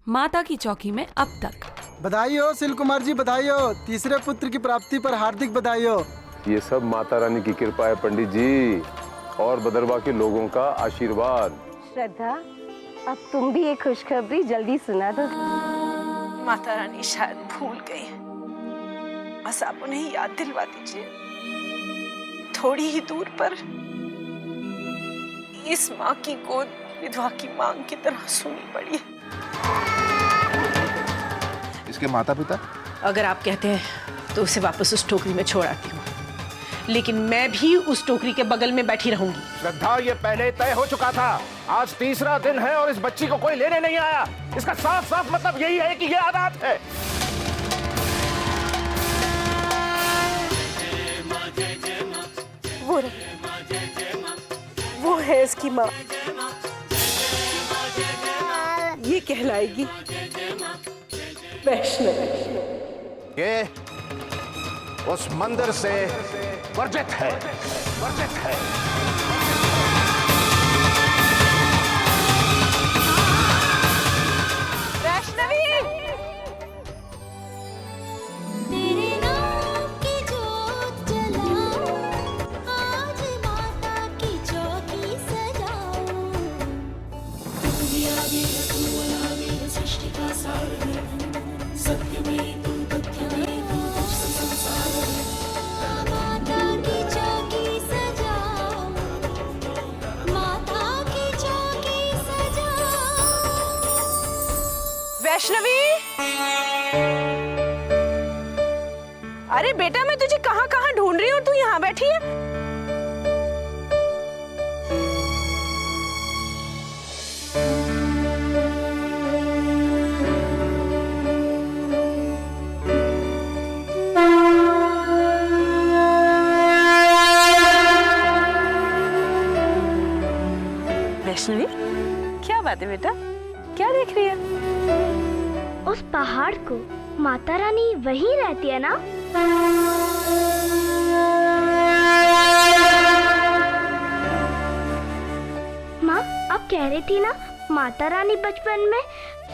माता की चौकी में अब तक। बधाई हो सिल कुमार जी, बधाई हो। तीसरे पुत्र की प्राप्ति पर हार्दिक बधाई हो। ये सब माता रानी की कृपा है पंडित जी, और बदरवा के लोगों का आशीर्वाद। श्रद्धा, अब तुम भी एक खुशखबरी जल्दी सुना दो। माता रानी शायद भूल गई, बस आप उन्हें याद दिलवा दीजिए। थोड़ी ही दूर पर इस माँ की गोद विधवा की मांग की तरह सुनी पड़ी। इसके माता पिता? अगर आप कहते हैं तो उसे वापस उस टोकरी में छोड़ आती हूँ, लेकिन मैं भी उस टोकरी के बगल में बैठी रहूंगी। श्रद्धा, ये पहले तय हो चुका था। आज तीसरा दिन है और इस बच्ची को कोई लेने नहीं आया। इसका साफ साफ मतलब यही है कि ये अनाथ है। वो है इसकी माँ। ये कहलाएगी वैष्णवी। ये उस मंदिर से वर्जित है, वर्जित है। वैष्णवी, तेरे नाम की जोत जलाऊं, आज माता की चौकी सजाऊं। तू आगे तू आगे सृष्टि का सार है, सत्य में तू तथ्य में तू संसार है। माता की चौकी सजाऊं, माता की चौकी सजाऊं। वैष्णवी, अरे बेटा, मैं तुझे कहाँ कहाँ ढूंढ रही हूँ, तू यहाँ बैठी है। वैष्णवी, क्या बात है बेटा, क्या देख रही है? उस पहाड़ को माता रानी वहीं रहती है ना? माँ, अब कह रही थी ना माता रानी बचपन में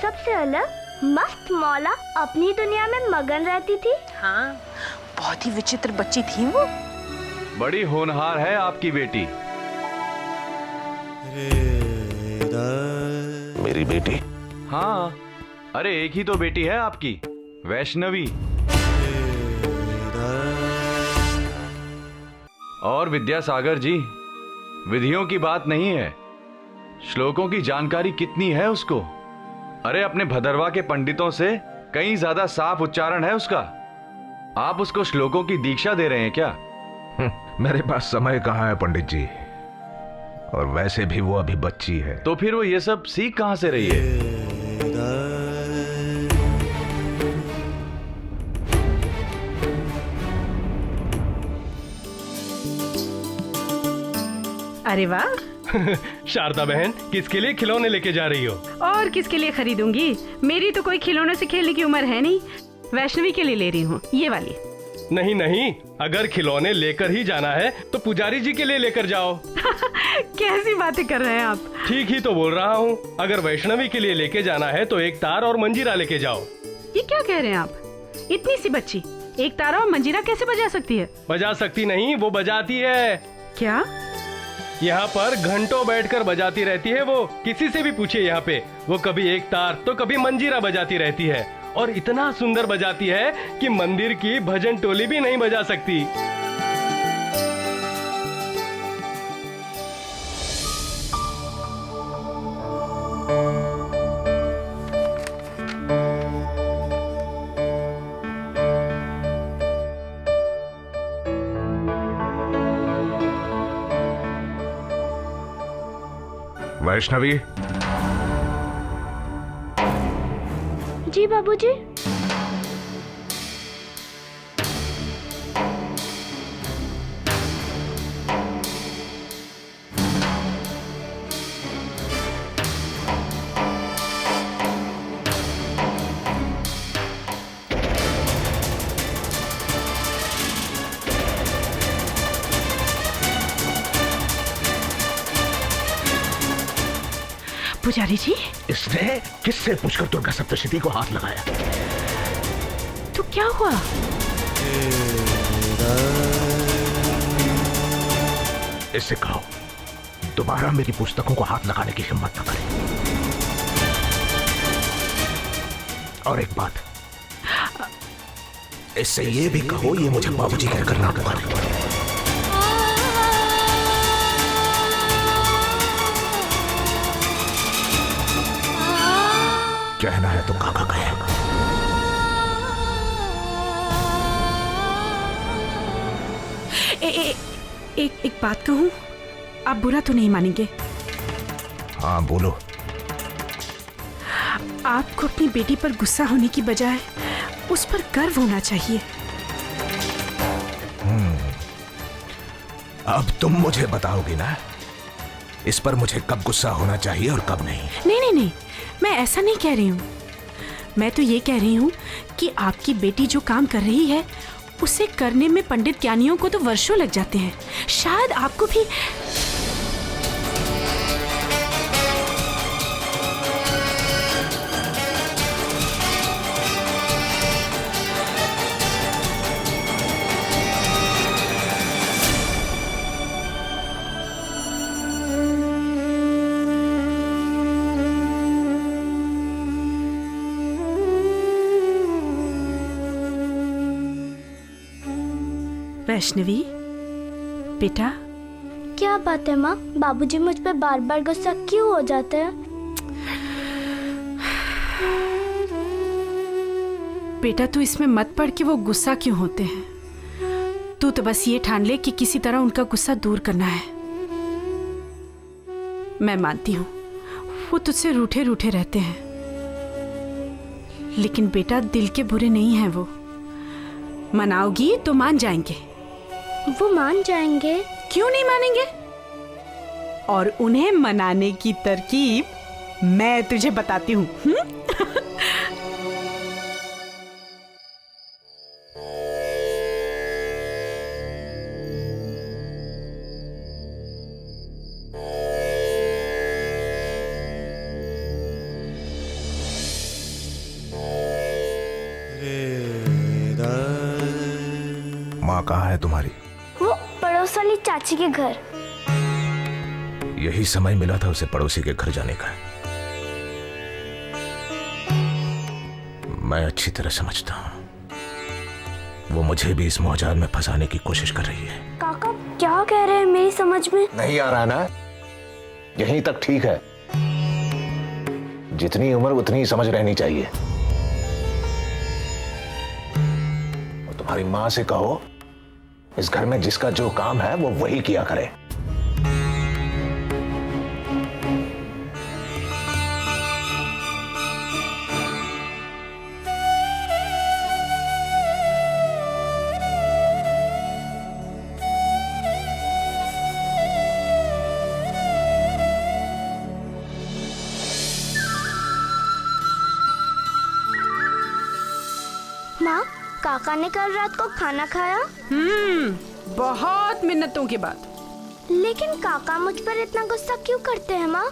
सबसे अलग मस्त मौला अपनी दुनिया में मगन रहती थी। हाँ, बहुत ही विचित्र बच्ची थी वो। बड़ी होनहार है आपकी बेटी। मेरी बेटी? हाँ, अरे एक ही तो बेटी है आपकी, वैष्णवी। और विद्यासागर जी, विधियों की बात नहीं है, श्लोकों की जानकारी कितनी है उसको। अरे अपने भदरवा के पंडितों से कहीं ज्यादा साफ उच्चारण है उसका। आप उसको श्लोकों की दीक्षा दे रहे हैं क्या? मेरे पास समय कहाँ है पंडित जी, और वैसे भी वो अभी बच्ची है। तो फिर वो ये सब सीख कहां से रही है? अरे वाह। शारदा बहन, किसके लिए खिलौने लेके जा रही हो? और किसके लिए खरीदूंगी, मेरी तो कोई खिलौने से खेलने की उम्र है नहीं। वैष्णवी के लिए ले रही हूँ, ये वाली। नहीं नहीं, अगर खिलौने लेकर ही जाना है तो पुजारी जी के लिए लेकर जाओ। कैसी बातें कर रहे हैं आप? ठीक ही तो बोल रहा हूँ। अगर वैष्णवी के लिए लेके जाना है तो एक तार और मंजीरा लेके जाओ। ये क्या कह रहे हैं आप? इतनी सी बच्ची एक तारा और मंजीरा कैसे बजा सकती है? बजा सकती नहीं, वो बजाती है। क्या? यहाँ पर घंटों बैठकर बजाती रहती है वो। किसी से भी पूछिए यहाँ पे, वो कभी एक तार तो कभी मंजीरा बजाती रहती है, और इतना सुंदर बजाती है कि मंदिर की भजन टोली भी नहीं बजा सकती। वैष्णवी। जी बाबूजी। पुजारी जी, इसने किससे पूछकर दुर्गा सप्तशती को हाथ लगाया? तो क्या हुआ? इससे कहो दोबारा मेरी पुस्तकों को हाथ लगाने की हिम्मत न करे। और एक बात, इससे ये भी कहो ये मुझे बाबूजी कहकर ना पुकारे। कहना है तो काका कहेगा। एक बात कहूं, आप बुरा तो नहीं मानेंगे? हाँ बोलो। आपको अपनी बेटी पर गुस्सा होने की बजाय उस पर गर्व होना चाहिए। अब तुम मुझे बताओगी ना इस पर मुझे कब गुस्सा होना चाहिए और कब नहीं? नहीं, मैं ऐसा नहीं कह रही हूँ। मैं तो ये कह रही हूँ कि आपकी बेटी जो काम कर रही है उसे करने में पंडित ज्ञानियों को तो वर्षों लग जाते हैं। शायद आपको भी। वैष्णवी बेटा, क्या बात है माँ? बाबूजी मुझ पे बार बार गुस्सा क्यों हो जाते हैं? बेटा तू इसमें मत पड़ कि वो गुस्सा क्यों होते हैं। तू तो बस ये ठान ले कि किसी तरह उनका गुस्सा दूर करना है। मैं मानती हूँ वो तुझसे रूठे रूठे रहते हैं, लेकिन बेटा दिल के बुरे नहीं हैं वो। मनाओगी तो मान जाएंगे। वो मान जाएंगे? क्यों नहीं मानेंगे? और उन्हें मनाने की तरकीब मैं तुझे बताती हूँ। माँ कहाँ है तुम्हारी? वो पड़ोस वाली चाची के घर। यही समय मिला था उसे पड़ोसी के घर जाने का। मैं अच्छी तरह समझता हूँ वो मुझे भी इस मोहजाल में फंसाने की कोशिश कर रही है। काका क्या कह रहे हैं? मेरी समझ में नहीं आ रहा ना? यहीं तक ठीक है। जितनी उम्र उतनी ही समझ रहनी चाहिए। और तुम्हारी माँ से कहो इस घर में जिसका जो काम है वो वही किया करे। माँ, काका ने कल रात को खाना खाया? बहुत मिन्नतों के बाद। लेकिन काका मुझ पर इतना गुस्सा क्यों करते हैं माँ?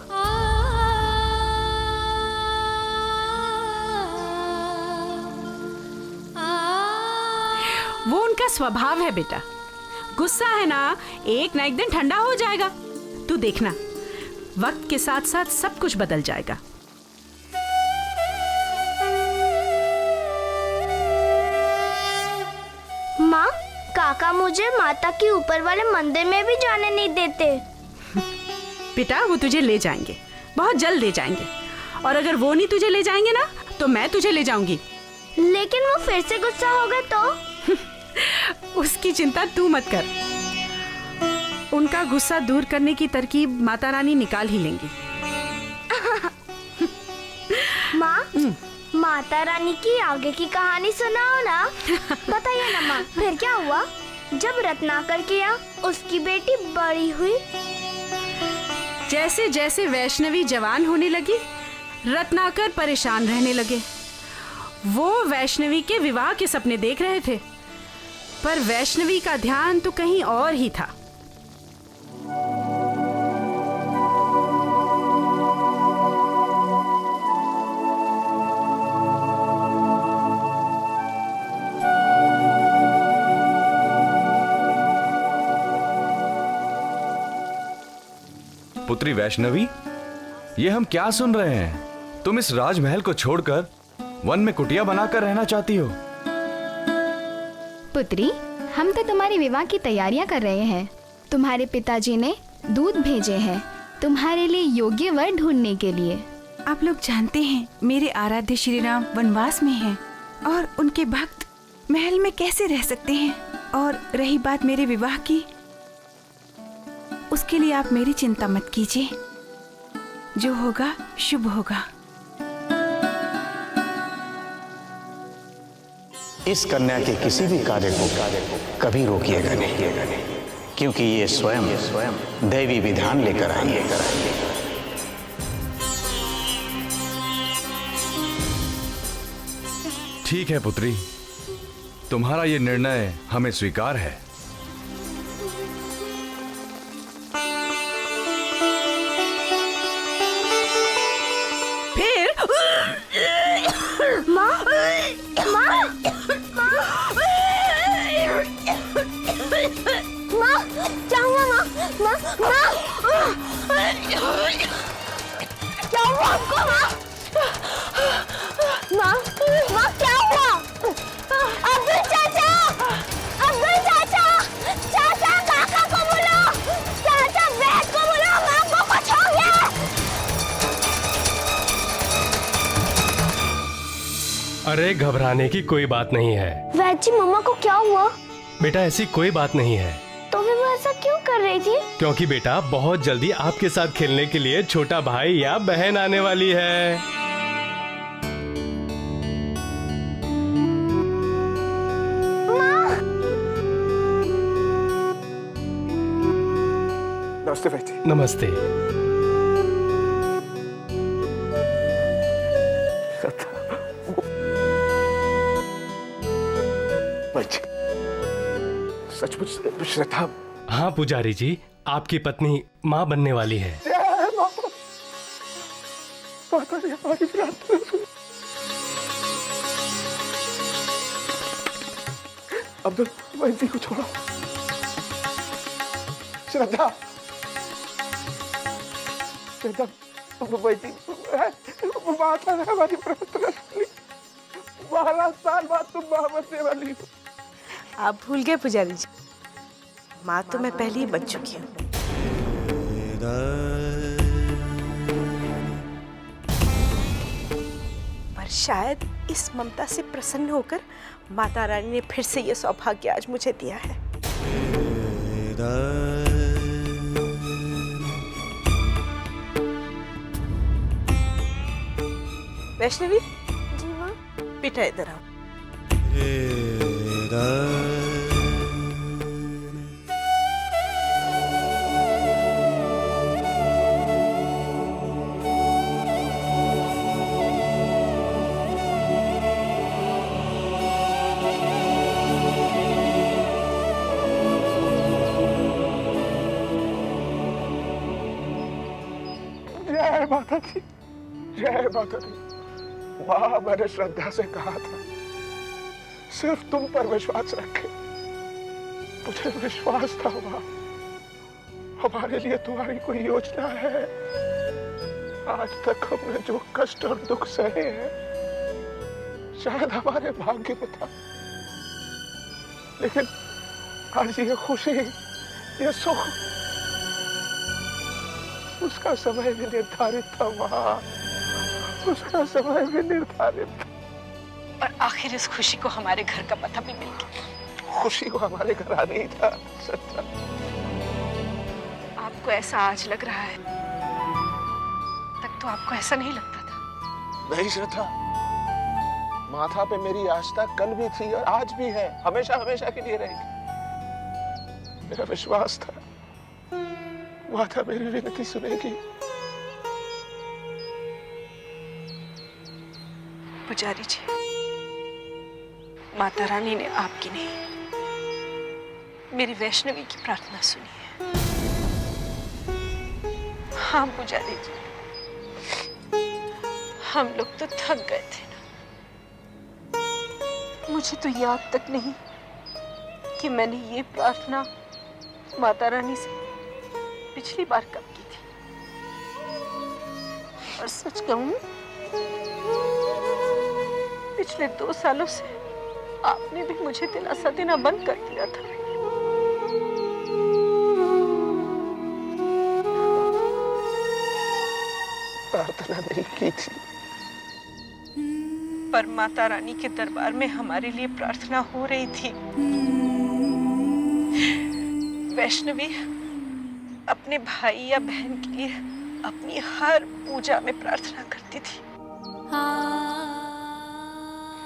वो उनका स्वभाव है बेटा। गुस्सा है ना एक दिन ठंडा हो जाएगा। तू देखना वक्त के साथ साथ सब कुछ बदल जाएगा। माँ, काका मुझे माता के ऊपर वाले मंदिर में भी जाने नहीं देते। बेटा वो तुझे ले जाएंगे, बहुत जल्द ले जाएंगे। और अगर वो नहीं तुझे ले जाएंगे ना तो मैं तुझे ले जाऊंगी। लेकिन वो फिर से गुस्सा हो गए तो? उसकी चिंता तू मत कर। उनका गुस्सा दूर करने की तरकीब माता रानी निकाल ही लेंगी। माँ, माता रानी की आगे की कहानी सुनाओ ना। बताइए ना माँ, फिर क्या हुआ? जब रत्नाकर के यहाँ उसकी बेटी बड़ी हुई, जैसे जैसे वैष्णवी जवान होने लगी रत्नाकर परेशान रहने लगे। वो वैष्णवी के विवाह के सपने देख रहे थे, पर वैष्णवी का ध्यान तो कहीं और ही था। पुत्री वैष्णवी, ये हम क्या सुन रहे हैं? तुम इस राजमहल को छोड़कर वन में कुटिया बनाकर रहना चाहती हो? पुत्री, हम तो तुम्हारे विवाह की तैयारियां कर रहे हैं। तुम्हारे पिताजी ने दूध भेजे हैं तुम्हारे लिए योग्य वर ढूंढने के लिए। आप लोग जानते हैं मेरे आराध्य श्री राम वनवास में हैं और उनके भक्त महल में कैसे रह सकते हैं। और रही बात मेरे विवाह की, उसके लिए आप मेरी चिंता मत कीजिए। जो होगा शुभ होगा। इस कन्या के किसी भी कार्य को कभी रोकिएगा नहीं, क्योंकि ये स्वयं दैवी विधान लेकर आएंगे। ठीक है पुत्री, तुम्हारा ये निर्णय हमें स्वीकार है। फिर माँ, माँ, माँ, क्या हुआ माँ? माँ, माँ, क्या हुआ आपको माँ? माँ, माँ क्या हुआ? अब्दुल चाचा, अब्दुल चाचा, चाचा काका को बोलो, चाचा वैद को बोलो, माँ को कुछ हो गया। अरे घबराने की कोई बात नहीं है। वैद जी, मम्मा को क्या हुआ? बेटा ऐसी कोई बात नहीं है। तो फिर वो ऐसा क्यों कर रही थी? क्योंकि बेटा बहुत जल्दी आपके साथ खेलने के लिए छोटा भाई या बहन आने वाली है। नमस्ते भाई जी। नमस्ते। सचमुच श्रद्धा। हाँ पुजारी जी, आपकी पत्नी माँ बनने वाली है। अब्दुल वैद जी को छोड़ो। श्रद्धा, श्रद्धा, वैद जी माता ने हमारी प्रार्थना सुनी। 12 साल बाद तुम माँ बनने वाली हो। आप भूल गए पुजारी जी, माँ तो मैं पहले ही बन चुकी हूँ। पर शायद इस ममता से प्रसन्न होकर माता रानी ने फिर से ये सौभाग्य आज मुझे दिया है। वैष्णवी जी माँ, बेटा इधर आओ। जय माता दी, जय माता दी। माँ, मैंने श्रद्धा से कहा था सिर्फ तुम पर विश्वास रखे। मुझे विश्वास था माँ, हमारे लिए तुम्हारी कोई योजना है। आज तक हमने जो कष्ट और दुख सहे हैं शायद हमारे भाग्य में था, लेकिन आज ये खुशी, ये सुख, उसका समय भी निर्धारित था माँ, उसका समय भी निर्धारित था। और आखिर इस खुशी को हमारे घर का पता भी मिल गया। खुशी को हमारे घर आना ही था। सत्ता, आपको ऐसा आज लग रहा है, तक तो आपको ऐसा नहीं लगता था। नहीं श्रद्धा, माथा पे मेरी आस्था कल भी थी और आज भी है, हमेशा हमेशा के लिए रहेगी। मेरा विश्वास था माता मेरी विनती सुनेगी। पुजारी जी, माता रानी ने आपकी नहीं, मेरी वैष्णवी की प्रार्थना सुनी है। हाँ पुजारी जी, हम लोग तो थक गए थे ना। मुझे तो याद तक नहीं कि मैंने ये प्रार्थना माता रानी से पिछली बार कब की थी। और सच कहूं, पिछले 2 सालों से आपने भी मुझे दिलासा देना बंद कर दिया था। प्रार्थना नहीं की थी, पर माता रानी के दरबार में हमारे लिए प्रार्थना हो रही थी। वैष्णवी अपने भाई या बहन के लिए अपनी हर पूजा में प्रार्थना करती थी।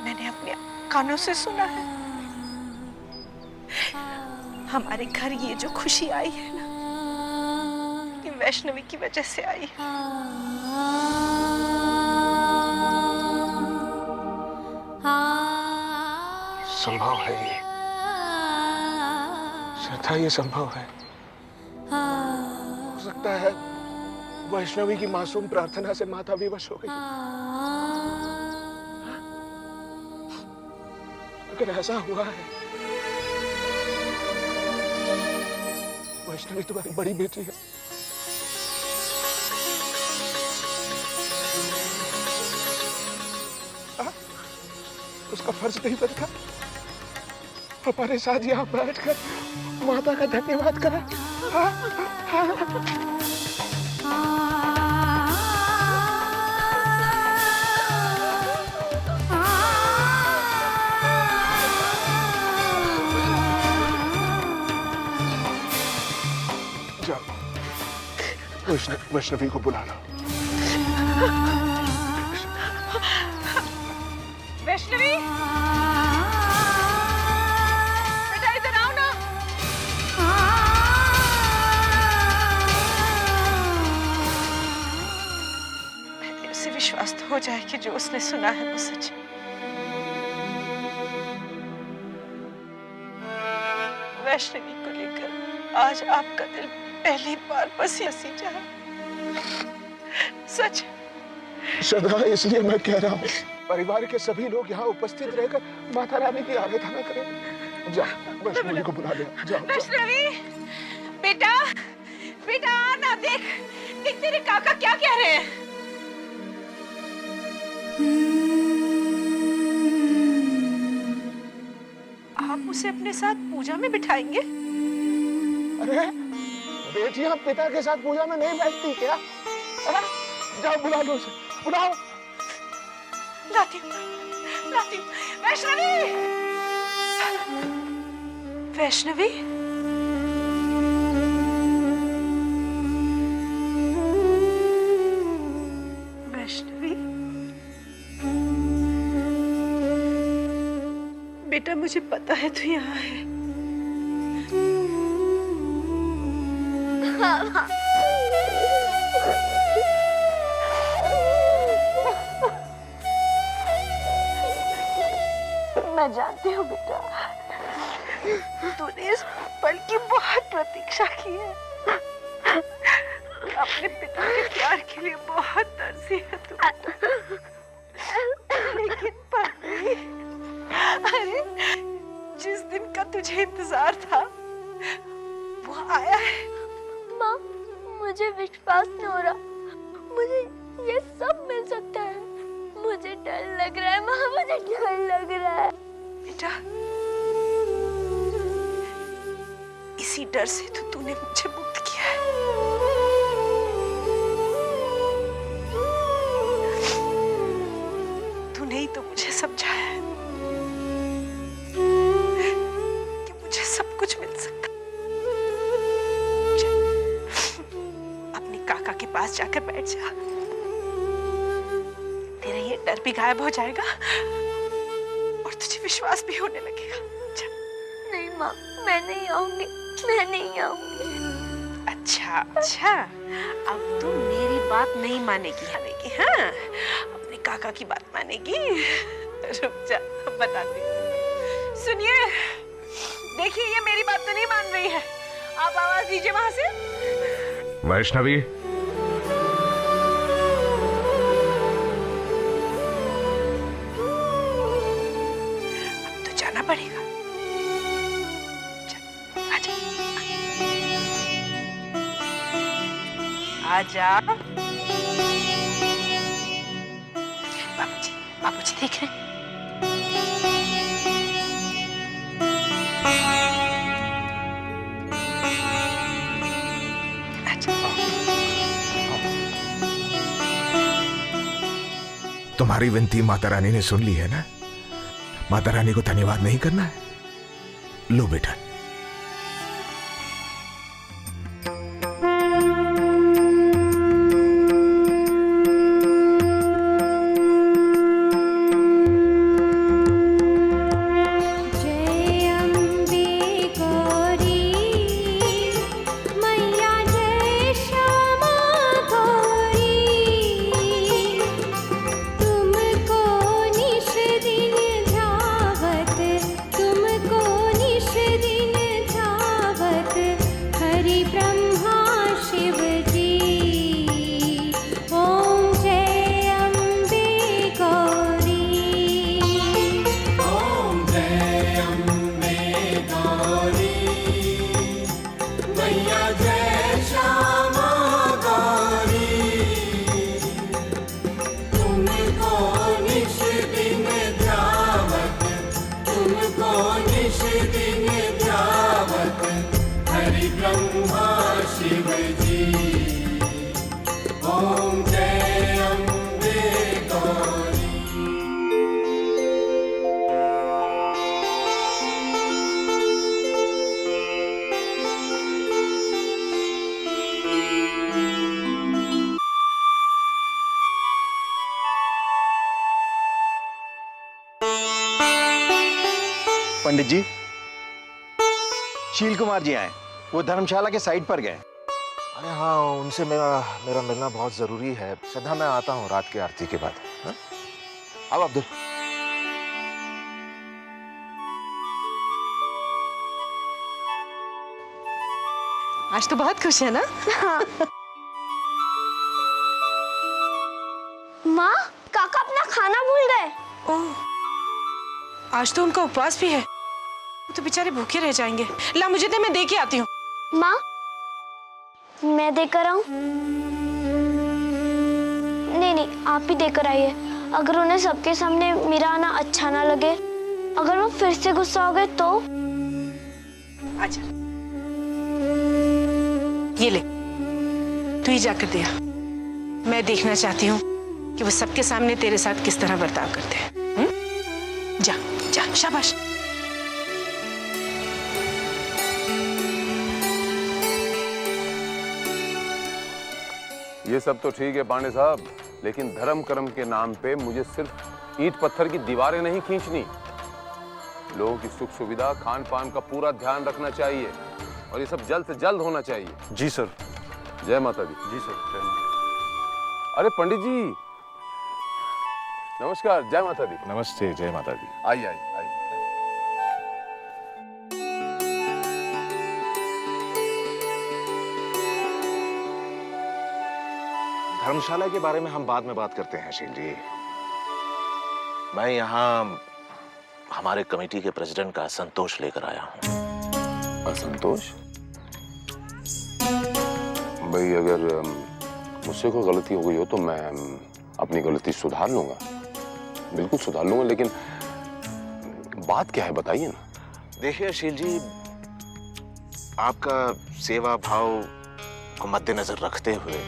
मैंने अपने कानों से सुना है। हमारे घर ये जो खुशी आई है ना, ये वैष्णवी की वजह से आई है। संभव है ये श्रद्धा, ये संभव है। हो सकता है वैष्णवी की मासूम प्रार्थना से माता विवश हो गई। अगर ऐसा हुआ है, वैष्णवी तुम्हारी बड़ी बेटी है। उसका फर्ज नहीं बनता हमारे साथ यहाँ बैठकर माता का धन्यवाद करें? जाओ, वैष्णवी को बुला लो। वैष्णवी, बेटा इधर आओ ना। पहले उसे विश्वास तो हो जाए कि जो उसने सुना है वो सच है। वैष्णवी को लेकर आज आपका दिल पहली बार बस हंसी चाहा। सच श्रद्धा, इसलिए मैं कह रहा हूँ परिवार के सभी लोग यहाँ उपस्थित रहकर माता रानी की आराधना करें। जाओ, वैष्णवी को बुला ले। जाओ, वैष्णवी, बेटा बेटा आना, देख देख तेरे काका क्या कह रहे हैं। आप उसे अपने साथ पूजा में बिठाएंगे? अरे बेटियां पिता के साथ पूजा में नहीं बैठती क्या? जाओ बुला लो उसे, बुलाओ। लाती हूँ। वैष्णवी, वैष्णवी, वैष्णवी, बेटा मुझे पता है तू यहाँ है। मैं जानती हूँ बेटा, तूने इस पल की बहुत प्रतीक्षा की है। अपने पिता के प्यार के लिए बहुत तरसी है तू। लेकिन पत्नी, अरे जिस दिन का तुझे इंतजार था वो आया है। माँ, मुझे विश्वास नहीं हो रहा, मुझे ये सब मिल सकता है। मुझे डर लग रहा है माँ, मुझे डर लग रहा है। बेटा, इसी डर से तो तूने मुझे मुक्त किया है। तूने ही तो मुझे समझाया है कि मुझे सब कुछ मिल सकता। अपने काका के पास जाकर बैठ जा, तेरा ये डर भी गायब हो जाएगा और तुझे विश्वास भी होने लगेगा। नहीं माँ, मैं नहीं आऊंगी, मैं नहीं आऊंगी। अच्छा अच्छा, अब तू मेरी बात नहीं मानेगी, हाँ? अपने काका की बात मानेगी। रुक जा, बताती हूँ। सुनिए, देखिए ये मेरी बात तो नहीं मान रही है। आप आवाज दीजिए वहां से। वैष्णवी, पड़ेगा। आजा। आजा। बाबूजी देख रहे हैं। तुम्हारी विनती माता रानी ने सुन ली है ना? माता रानी को धन्यवाद नहीं करना है? लो बेटा। पंडित जी, शील कुमार जी आए। वो धर्मशाला के साइड पर गए। अरे हाँ, उनसे मेरा मिलना बहुत जरूरी है। श्रद्धा, मैं आता हूँ रात की आरती के बाद। हाँ? अब अब्दुल। आज तो बहुत खुश है ना? हाँ। माँ, काका अपना खाना भूल गए। ओह, आज तो उनका उपवास भी है। तो बेचारे भूखे रह जाएंगे। ला मुझे दे, मैं दे के आती हूँ। माँ, मैं देकर आऊं? नहीं, आप ही देकर आइए। अगर उन्हें सबके सामने मेरा आना अच्छा ना लगे, अगर वो फिर से गुस्सा हो गए तो? आजा, ये ले, तू ही जाकर दिया। मैं देखना चाहती हूँ कि वो सबके सामने तेरे साथ किस तरह बर्ताव करते हैं। जा जा, शाबाश। ये सब तो ठीक है पांडे साहब, लेकिन धर्म कर्म के नाम पे मुझे सिर्फ ईंट पत्थर की दीवारें नहीं खींचनी। लोगों की सुख सुविधा, खान पान का पूरा ध्यान रखना चाहिए और ये सब जल्द से जल्द होना चाहिए। जी सर। जय माता दी। जी सर, जय माता। अरे पंडित जी, नमस्कार। जय माता दी। नमस्ते, जय माता दी। आइए आइए आइए। धर्मशाला के बारे में हम बाद में बात करते हैं शील जी। मैं यहाँ हमारे कमेटी के प्रेसिडेंट का असंतोष लेकर आया हूँ। असंतोष? भाई, अगर मुझसे कोई गलती हो गई हो तो मैं अपनी गलती सुधार लूंगा, बिल्कुल सुधार लूंगा, लेकिन बात क्या है बताइए ना। देखिए शील जी, आपका सेवा भाव को मद्देनजर रखते हुए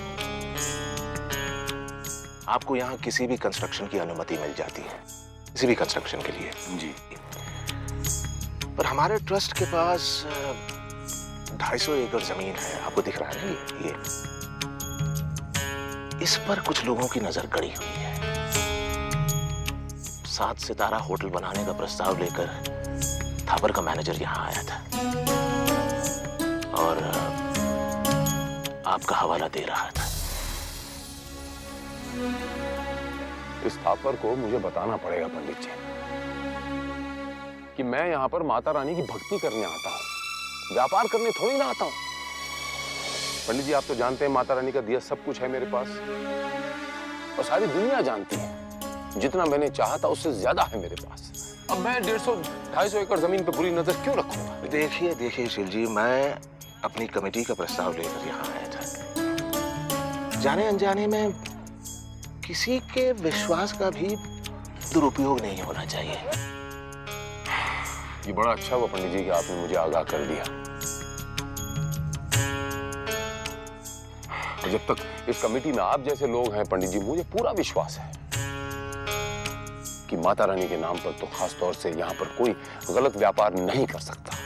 आपको यहाँ किसी भी कंस्ट्रक्शन की अनुमति मिल जाती है, किसी भी कंस्ट्रक्शन के लिए। जी। पर हमारे ट्रस्ट के पास 250 एकड़ जमीन है, आपको दिख रहा है ना ये। इस पर कुछ लोगों की नजर गड़ी हुई है। 7 सितारा होटल बनाने का प्रस्ताव लेकर थापर का मैनेजर यहाँ आया था और आपका हवाला दे रहा था। इस थापर को मुझे बताना पड़ेगा पंडित जी कि मैं यहाँ पर माता रानी की भक्ति करने आता हूँ, व्यापार करने थोड़ी ना आता हूँ। पंडित जी, आप तो जानते हैं माता रानी का दिया सब कुछ है मेरे पास और सारी दुनिया जानती है जितना मैंने चाहा था उससे ज्यादा है मेरे पास। अब मैं 150-250 एकड़ जमीन पर बुरी नजर क्यों रखूंगा? देखिए शील जी, मैं अपनी कमेटी का प्रस्ताव लेकर यहाँ आया था। जाने अनजाने में किसी के विश्वास का भी दुरुपयोग नहीं होना चाहिए। ये बड़ा अच्छा हुआ पंडित जी कि आपने मुझे आगाह कर दिया। और जब तक इस कमेटी में आप जैसे लोग हैं पंडित जी, मुझे पूरा विश्वास है कि माता रानी के नाम पर तो खास तौर से यहाँ पर कोई गलत व्यापार नहीं कर सकता।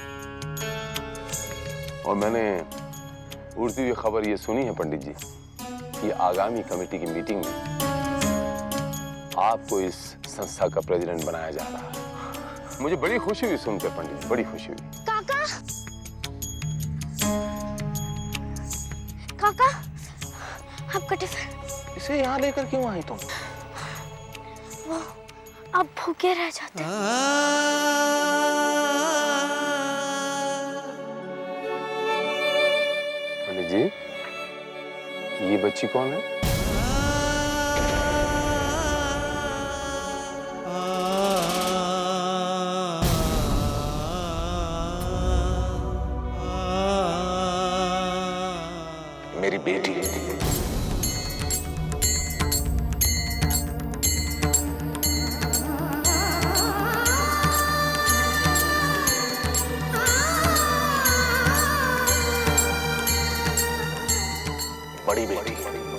और मैंने उड़ती हुई खबर ये सुनी है पंडित जी कि आगामी कमेटी की मीटिंग में आपको इस संस्था का प्रेसिडेंट बनाया जा रहा है। मुझे बड़ी खुशी हुई सुनकर पंडित जी, बड़ी खुशी हुई। काका, काका, आपका टिफिन। इसे यहाँ लेकर क्यों आई तुम? वो अब भूखे रह जाते। पंडित जी, ये बच्ची कौन है? मेरी बेटी है। बड़ी बेटी है।